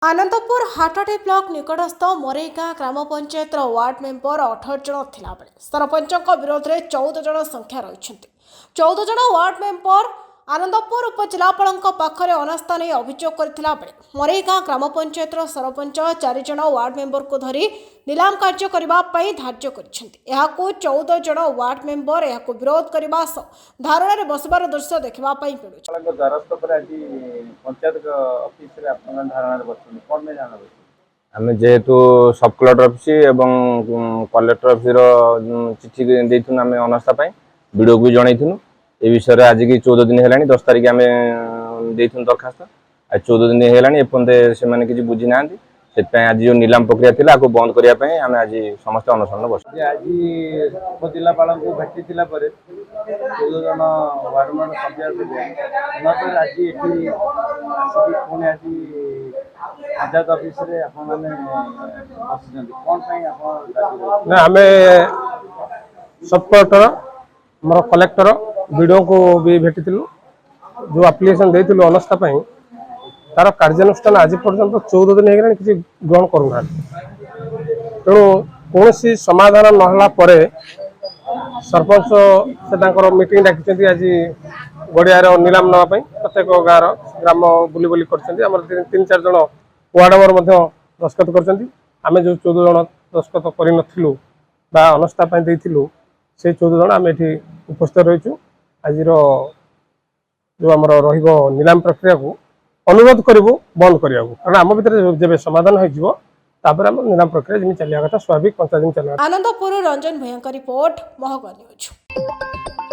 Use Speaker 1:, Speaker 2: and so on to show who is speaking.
Speaker 1: Anandpur हाटडी block निकटस्थ मरेगा ग्राम panchayat ward member 18 जन थिला बेले सरपंच विरोध में 14 जन संख्या रही 14 जन वार्ड मेंबर आनंदपुर उपजिलापाल पाखरे अनास्था नहीं अभियोग करथिला बेले मरेगा ग्राम पंचायत सरपंच 4 जन वार्ड मेंबर को धरी नीलाम कार्य करने धार्य कर 14 जन वार्ड मेंबर यह विरोध करने धारणा बसबार दृश्य देखा
Speaker 2: आम जेहेतु सब कलेक्टर ऑफिस एवं कलेक्टर ऑफिस चिठी देथुन आम अनास्था वीडियो भी जनईथुनु ए विषय आज की 14 दिन है 10 तारिख आम देथुन दरखास्त आज 14 दिन है एपर्तंत से किसी बुझी ना से आज जो नीलाम प्रक्रिया थी आपको बंद करने आम आज समस्त अनशन बस आज उपजिलापाल को भेटी 14 जन वार्डमेंबर सभ्य आज पंचायत ऑफिस आम सब कलेक्टर मोर कलेक्टर वीडियो को भी भेटी जो एप्लिकेशन देलु अनास्था तार कार्यानुष्ठान आज पर्यंत 14 दिन हो किसी ग्रहण करूना तेणु कौन समाधान नहला सरपंच से मीटिंग डाकी आज गड़िया नीलाम नापी प्रत्येक गाँव ग्राम बुली बुली कर 3-4 जन वार्ड मेंबर दस्खत करमें जो 14 जन दस्खत करूँ अनास्था से 14 जन आम ये उपस्थित रहीचु आज जो आम नीलाम प्रक्रिया को अनुरोध करूँ बंद करने कारण आम भर जब समाधान हो नीलाम प्रक्रिया चलिया कथा स्वाभाविक 5 दिन चल।
Speaker 1: आनंदपुर रंजन भूया रिपोर्ट महगा न्यूज।